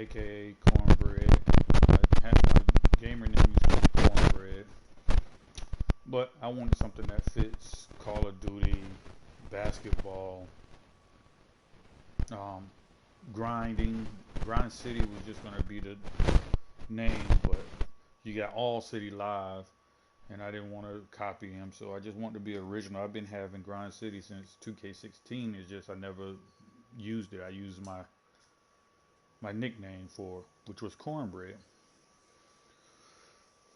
aka Cornbread. My gamer name is Cornbread, but I wanted something that fits Call of Duty, basketball, um, grinding. Grind City was just gonna be the name, but you got All City Live, and I didn't want to copy him, so I just wanted to be original. I've been having Grind City since 2K16. It's just I never used it. I used my nickname for, which was Cornbread.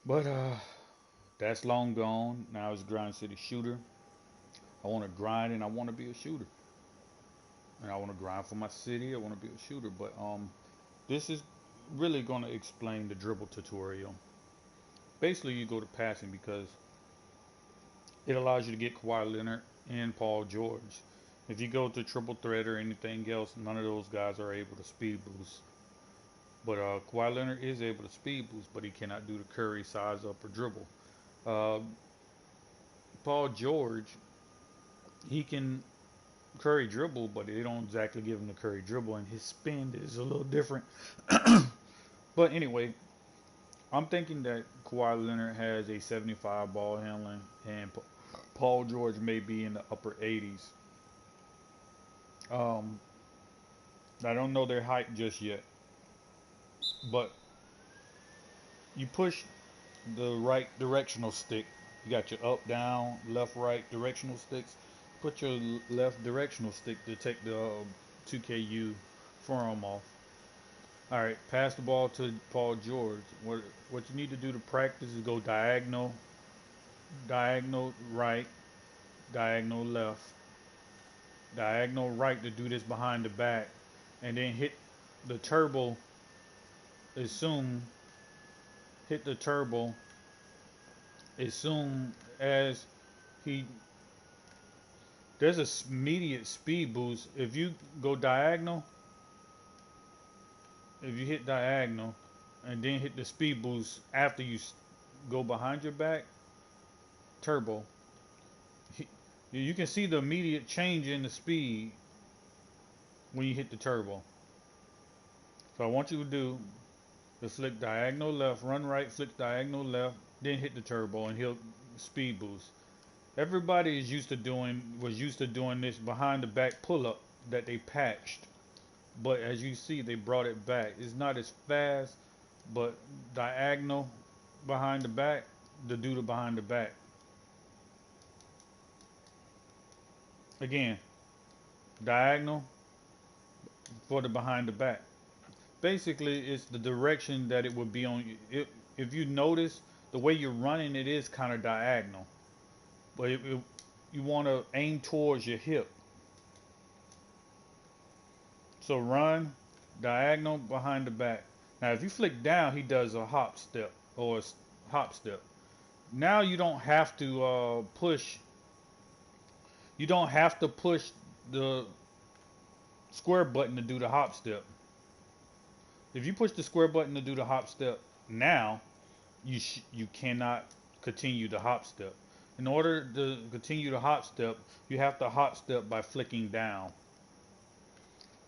But that's long gone. Now it's Grind City Shooter. I want to grind and I want to be a shooter. And I want to grind for my city. I want to be a shooter. But this is really going to explain the dribble tutorial. Basically, you go to passing because it allows you to get Kawhi Leonard and Paul George. If you go to triple threat or anything else, none of those guys are able to speed boost. But Kawhi Leonard is able to speed boost, but he cannot do the Curry size up or dribble. Uh, Paul George, he can Curry dribble, but they don't exactly give him the Curry dribble, and his spin is a little different. But anyway, I'm thinking that Kawhi Leonard has a 75 ball handling, and Paul George may be in the upper 80s. Um, I don't know their height just yet, but you push the right directional stick. You got your up, down, left, right directional sticks. Put your left directional stick to take the 2KU forearm off. All right, pass the ball to Paul George. What you need to do to practice is go diagonal, diagonal right, diagonal left, diagonal right to do this behind the back, and then hit the turbo as soon hit the turbo as soon as he there's a immediate speed boost if you go diagonal. If you hit diagonal and then hit the speed boost after you go behind your back turbo, you can see the immediate change in the speed when you hit the turbo. So I want you to do the flick diagonal left, run right, flick diagonal left, then hit the turbo and he'll speed boost. Everybody is used to doing this behind the back pull up that they patched. But as you see, they brought it back. It's not as fast, but diagonal behind the back, the do the behind the back. Again, diagonal for the behind the back. Basically, it's the direction that it would be on. If you notice, the way you're running, it is kind of diagonal. But you want to aim towards your hip. So run, diagonal behind the back. Now, if you flick down, he does a hop step or a hop step. Now you don't have to push. You don't have to push the square button to do the hop step. If you push the square button to do the hop step now, you cannot continue the hop step. In order to continue the hop step, you have to hop step by flicking down.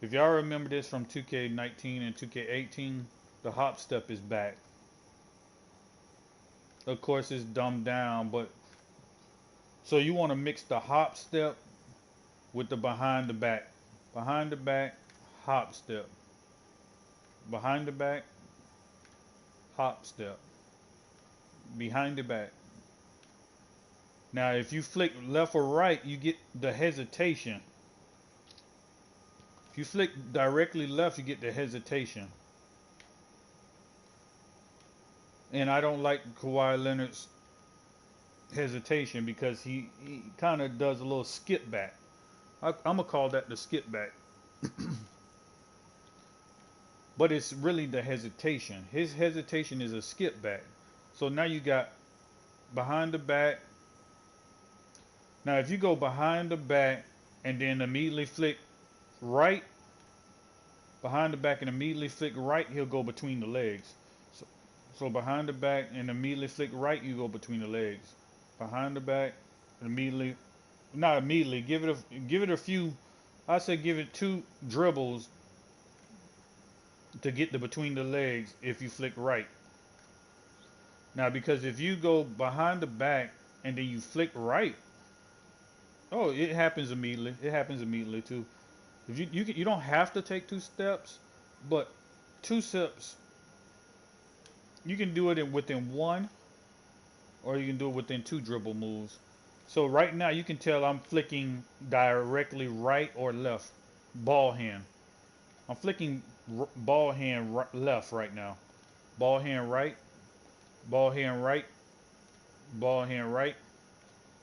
If y'all remember this from 2K19 and 2K18, the hop step is back. Of course, it's dumbed down, but so you want to mix the hop step with the behind the back. Behind the back, hop step. Behind the back, hop step. Behind the back. Now, if you flick left or right, you get the hesitation. If you flick directly left, you get the hesitation. And I don't like Kawhi Leonard's hesitation because he kind of does a little skip back. I'm going to call that the skip back. But it's really the hesitation. His hesitation is a skip back. So now you got behind the back. Now if you go behind the back and then immediately flick right, behind the back and immediately flick right, he'll go between the legs. So behind the back and immediately flick right, you go between the legs. Behind the back, immediately, not immediately. Give it a few. I say give it 2 dribbles. to get the between the legs if you flick right. Now, because if you go behind the back and then you flick right, oh, it happens immediately. It happens immediately too. If you don't have to take 2 steps, but 2 steps you can do it within one, or you can do it within 2 dribble moves. So right now you can tell I'm flicking directly right or left, ball hand. I'm flicking ball hand left right now. Ball hand right, ball hand right, ball hand right,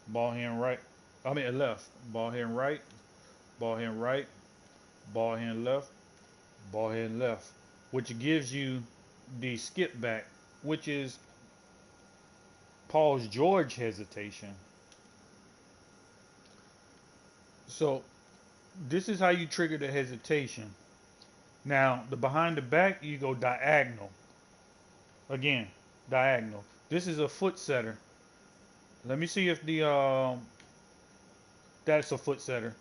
ball hand right. I mean left. Ball hand right, ball hand right, ball hand left, ball hand left, which gives you the skip back, which is Paul's George hesitation. So this is how you trigger the hesitation. Now the behind the back, you go diagonal. Again, diagonal. This is a foot setter. Let me see if the that's a foot setter.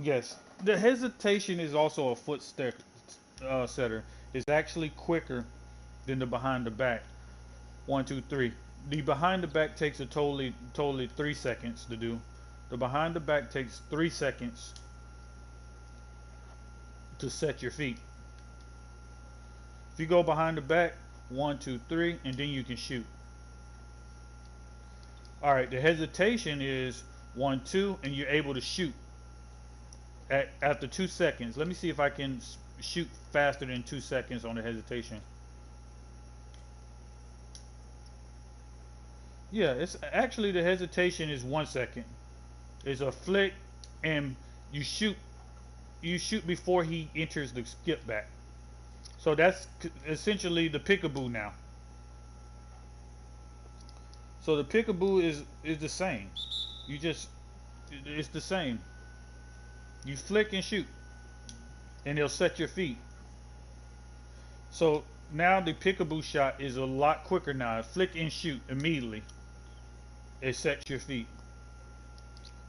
Yes, the hesitation is also a setter. It's actually quicker than the behind the back. 1, 2, 3. The behind the back takes a totally 3 seconds to do. The behind the back takes 3 seconds to set your feet. If you go behind the back, 1, 2, 3, and then you can shoot. All right, the hesitation is 1, 2, and you're able to shoot after 2 seconds. Let me see if I can shoot faster than 2 seconds on the hesitation. Yeah, it's actually the hesitation is 1 second. It's a flick, and you shoot. You shoot before he enters the skip back. So that's essentially the peekaboo now. So the peekaboo is the same. You just it's the same. You flick and shoot, and it'll set your feet. So now the peekaboo shot is a lot quicker now. Flick and shoot immediately. It sets your feet.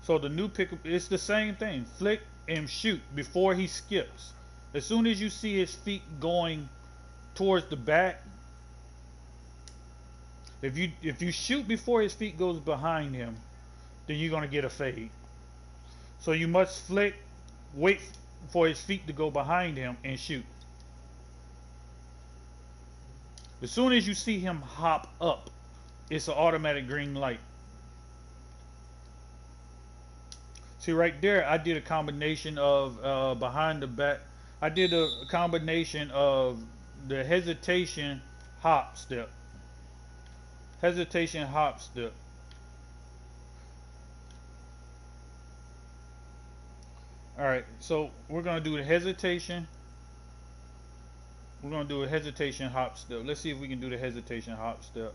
So the new peekaboo, it's the same thing. Flick and shoot before he skips. As soon as you see his feet going towards the back, if you shoot before his feet goes behind him, then you're gonna get a fade. So you must flick, wait for his feet to go behind him, and shoot. As soon as you see him hop up, it's an automatic green light. See right there, I did a combination of behind the back. I did a combination of the hesitation hop step. Hesitation hop step. Alright, so we're going to do the hesitation. We're going to do a hesitation hop step. Let's see if we can do the hesitation hop step.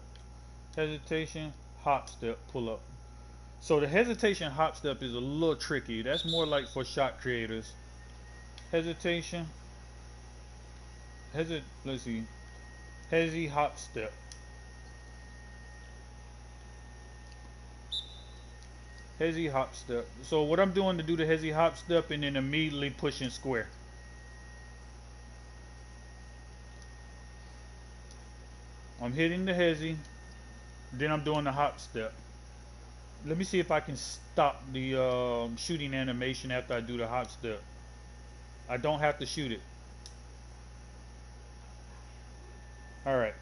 Hesitation hop step pull up. So the hesitation hop step is a little tricky. That's more like for shot creators. Hesitation. Let's see. Hezi hop step. Hezi hop step. So what I'm doing to do the hezi hop step and then immediately pushing square. I'm hitting the hezi, then I'm doing the hop step. Let me see if I can stop the shooting animation after I do the hop step. I don't have to shoot it. Alright.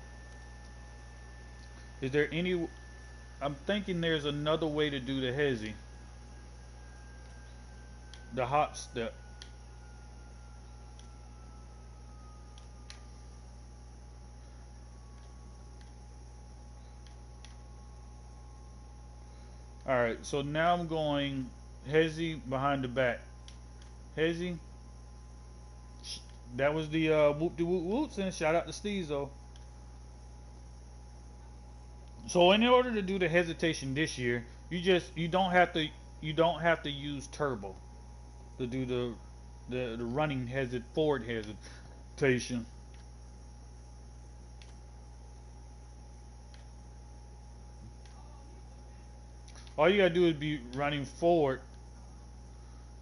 Is there any... I'm thinking there's another way to do the hezi. The hop step. Alright, so now I'm going hezi behind the back. Hezi. That was the whoop-de-whoop-whoops, and shout out to Steezo. So in order to do the hesitation this year, you don't have to use turbo to do the running forward hesitation. All you gotta do is be running forward.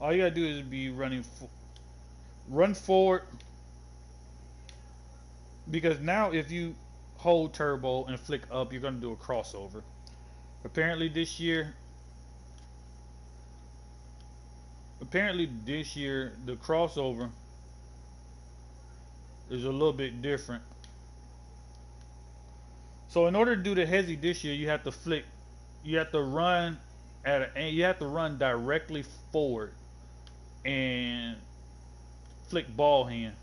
All you gotta do is be run forward Because now if you hold turbo and flick up, you're going to do a crossover. Apparently this year, the crossover is a little bit different. So in order to do the hezi this year, you have to flick, you have to run you have to run directly forward and flick ball hand.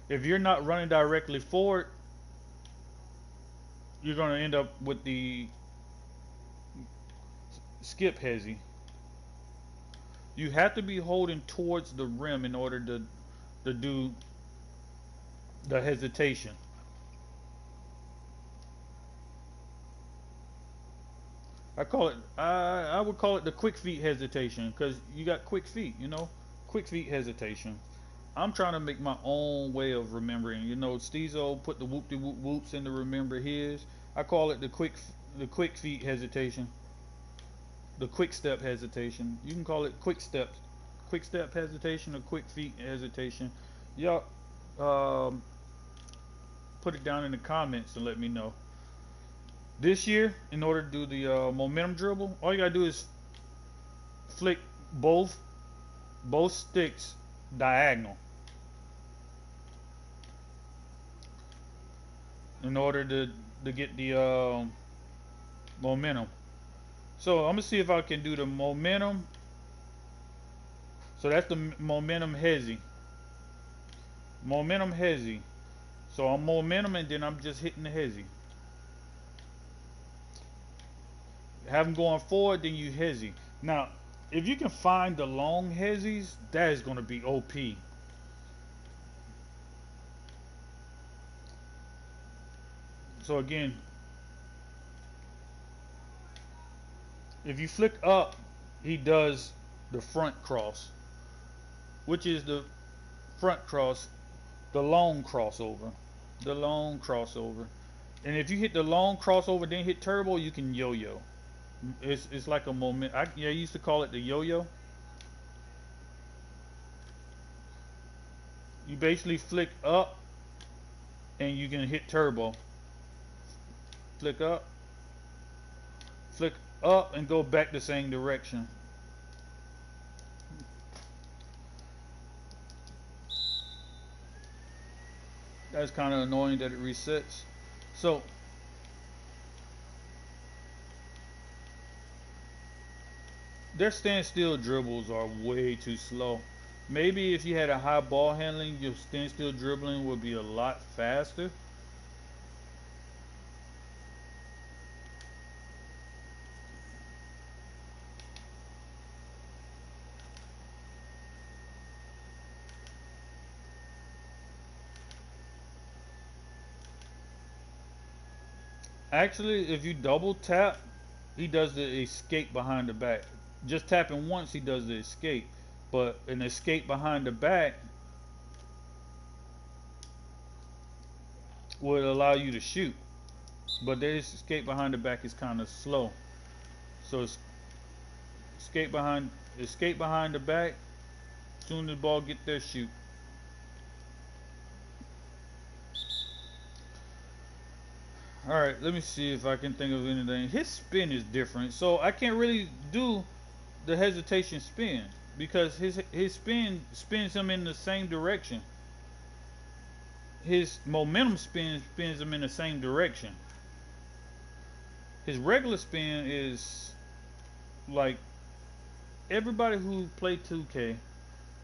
If you're not running directly forward, you're going to end up with the skip hezi. You have to be holding towards the rim in order to do the hesitation. I would call it the quick feet hesitation because you got quick feet, quick feet hesitation. I'm trying to make my own way of remembering. Steezo put the whoop de whoop whoops in to remember his. I call it the quick feet hesitation, the quick step hesitation. You can call it quick step hesitation, or quick feet hesitation. Y'all put it down in the comments and let me know. This year, in order to do the momentum dribble, all you gotta do is flick both sticks diagonal in order to get the momentum. So I'm gonna see if I can do the momentum. So that's the momentum hezi. Momentum hezi. So I'm momentum and then I'm just hitting the hezi. Have them going forward, then you hezi. Now, if you can find the long hezis, that is going to be OP. So again, if you flick up, he does the front cross, which is the front cross, the long crossover. The long crossover. And if you hit the long crossover, then hit turbo, you can yo-yo. It's like a moment. I used to call it the yo-yo. You basically flick up and you can hit turbo. Flick up and go back the same direction. That's kind of annoying that it resets. So their standstill dribbles are way too slow. Maybe if you had a high ball handling, your standstill dribbling would be a lot faster. Actually, if you double tap, he does the escape behind the back. Just tapping once, he does the escape. But an escape behind the back would allow you to shoot. But this escape behind the back is kind of slow. So it's escape behind the back. As soon as the ball get there, shoot. Alright, let me see if I can think of anything. His spin is different, so I can't really do the hesitation spin because his spin spins him in the same direction. His momentum spins him in the same direction. His regular spin is like everybody who played 2K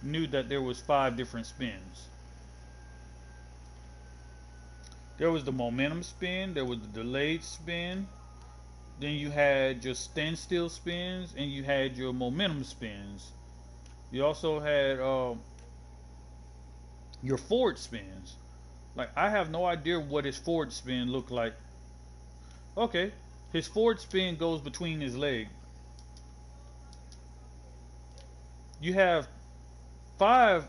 knew that there was 5 different spins. There was the momentum spin, there was the delayed spin, then you had your standstill spins, and you had your momentum spins. You also had your forward spins. Like, I have no idea what his forward spin looked like. Okay, his forward spin goes between his legs. You have 5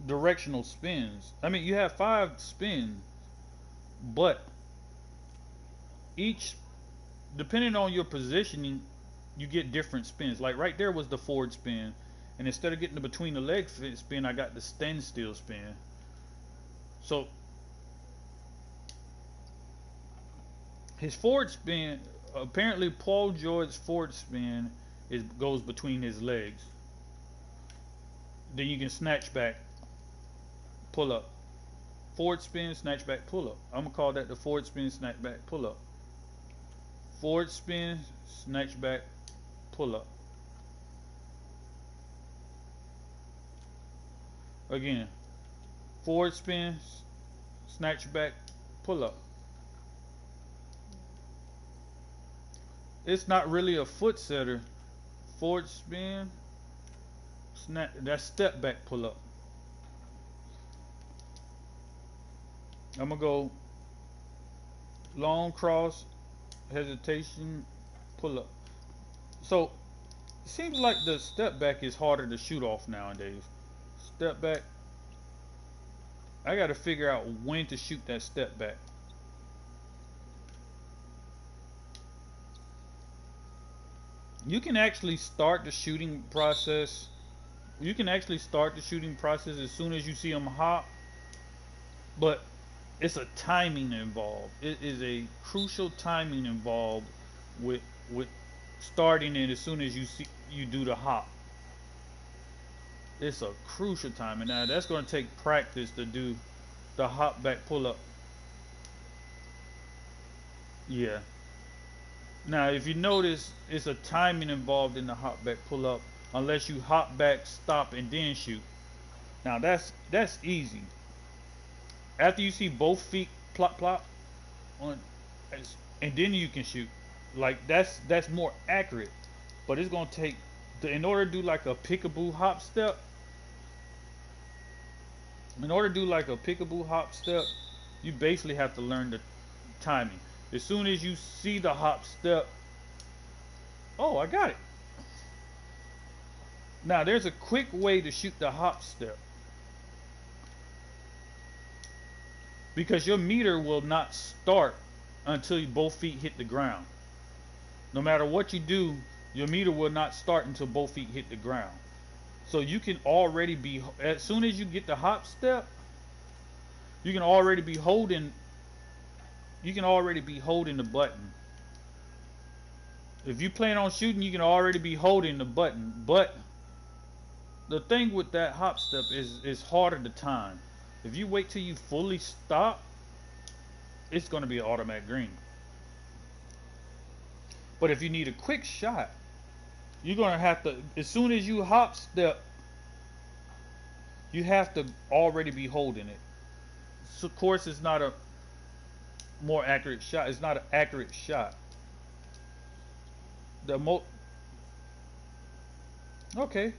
directional spins. I mean, you have 5 spins. But each, depending on your positioning, you get different spins. Like right there was the forward spin, and instead of getting the between the legs spin, I got the standstill spin. So his forward spin, apparently Paul George's forward spin goes between his legs. Then you can snatch back, pull up. Forward spin, snatch back, pull up. I'm gonna call that the forward spin, snatch back, pull up. Forward spin, snatch back, pull up. Again, forward spin, snatch back, pull up. It's not really a foot setter. Forward spin, snap, that's step back, pull up. I'm gonna go long cross, hesitation, pull up. So it seems like the step back is harder to shoot off nowadays. Step back, I gotta figure out when to shoot that step back. You can actually start the shooting process. You can actually start the shooting process as soon as you see them hop, but it's a timing involved. It is a crucial timing involved with with starting it as soon as you do the hop. It's a crucial timing. Now that's going to take practice to do the hop back pull up. Yeah. Now if you notice, it's a timing involved in the hop back pull up. Unless you hop back, stop, and then shoot. Now that's easy. After you see both feet plop plop on, and then you can shoot. Like that's more accurate. But it's gonna take in order to do like a peekaboo hop step. In order to do like a peekaboo hop step, you basically have to learn the timing. As soon as you see the hop step, oh, I got it. Now there's a quick way to shoot the hop step because your meter will not start until both feet hit the ground. No matter what you do, your meter will not start until both feet hit the ground. So you can already be, as soon as you get the hop step, you can already be holding the button. If you plan on shooting, you can already be holding the button. But the thing with that hop step is it's harder to time. If you wait till you fully stop, it's going to be an automatic green. But if you need a quick shot, you're going to have to, as soon as you hop step, you have to already be holding it. So of course, it's not a more accurate shot. It's not an accurate shot. The okay,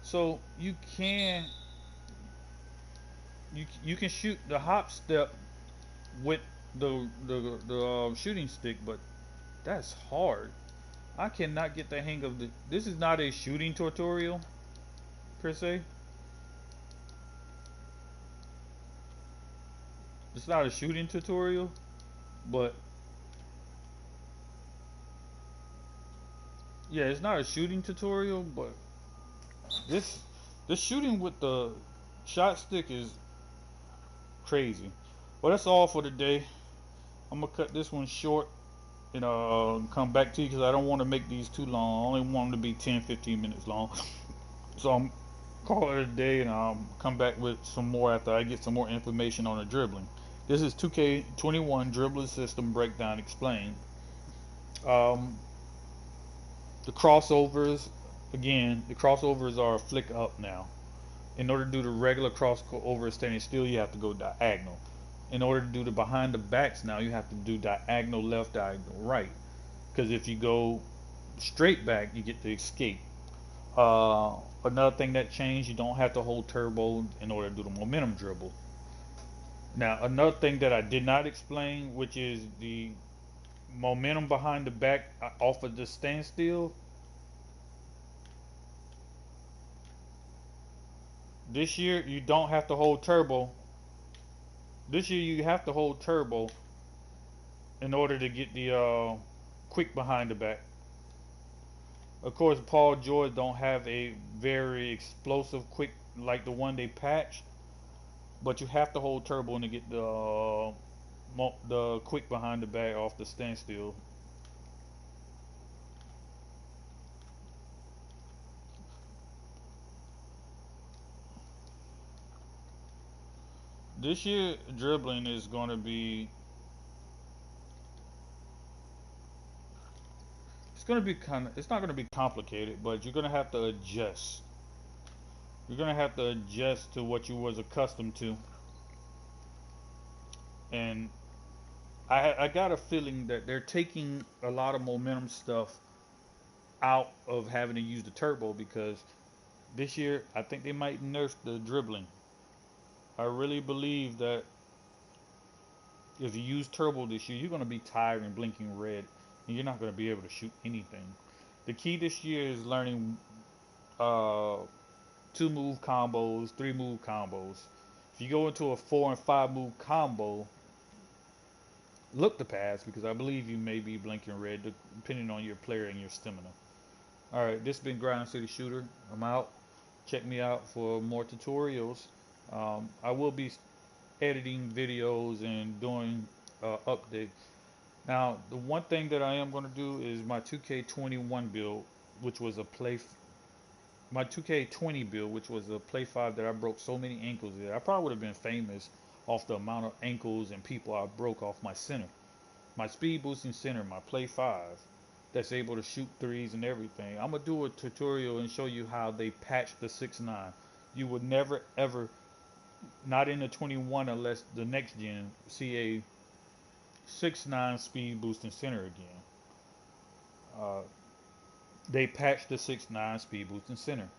so you can shoot the hop step with the shooting stick, but that's hard. I cannot get the hang of the. This is not a shooting tutorial per se. It's not a shooting tutorial, but yeah, it's not a shooting tutorial, but this shooting with the shot stick is crazy. Well, that's all for today. I'm gonna cut this one short and come back to you because I don't want to make these too long. I only want them to be 10-15 minutes long. So I'm call it a day and I'll come back with some more after I get some more information on the dribbling. This is 2K21 dribbling system breakdown explained. Um, the crossovers, again, the crossovers are a flick up now. In order to do the regular crossover standing still, you have to go diagonal. In order to do the behind the backs now, you have to do diagonal left, diagonal right. Because if you go straight back, you get the escape. Another thing that changed, you don't have to hold turbo in order to do the momentum dribble. Now, another thing that I did not explain, which is the momentum behind the back off of the standstill. This year, you don't have to hold turbo. This year, you have to hold turbo in order to get the quick behind the back. Of course, Paul George don't have a very explosive quick like the one they patched. but you have to hold turbo to get the quick behind the back off the standstill. This year, dribbling is going to be it's going to be kind of it's not going to be complicated, but you're going to have to adjust. You're going to have to adjust to what you was accustomed to, and I got a feeling that they're taking a lot of momentum stuff out of having to use the turbo because this year I think they might nerf the dribbling. I really believe that if you use turbo this year, you're going to be tired and blinking red, and you're not going to be able to shoot anything. The key this year is learning uh, 2 move combos, 3 move combos. If you go into a 4 and 5 move combo, look to pass because I believe you may be blinking red depending on your player and your stamina. All right, this has been Grind City Shooter. I'm out. Check me out for more tutorials. I will be editing videos and doing updates. Now, the one thing that I am going to do is my 2K21 build, which was a my 2K20 build, which was a play 5 that I broke so many ankles there. I probably would have been famous off the amount of ankles and people I broke off my center. My speed boosting center, my play 5, that's able to shoot threes and everything. I'm going to do a tutorial and show you how they patch the 6'9". You would never ever, not in the 21 unless the next gen, see a 6'9" speed boosting center again. Uh, they patched the 6'9" speed boosting center.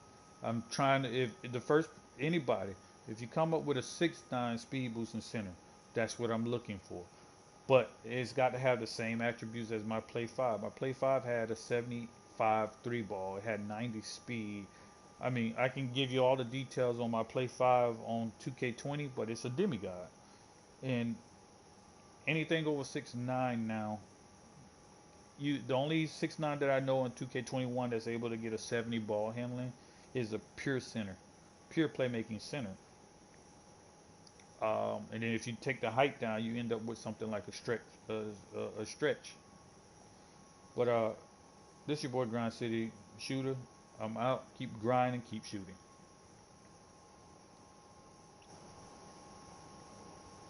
I'm trying to, if the first, anybody, if you come up with a 6'9" speed boosting center, that's what I'm looking for. But it's got to have the same attributes as my Play 5. My Play 5 had a 75 3 ball. It had 90 speed. I mean, I can give you all the details on my Play 5 on 2K20, but it's a demigod. And anything over 6'9" now, the only 6'9" that I know in 2K21 that's able to get a 70 ball handling is a pure center, pure playmaking center. And then if you take the height down, you end up with something like a stretch. But this your boy Grind City Shooter. I'm out. Keep grinding, keep shooting.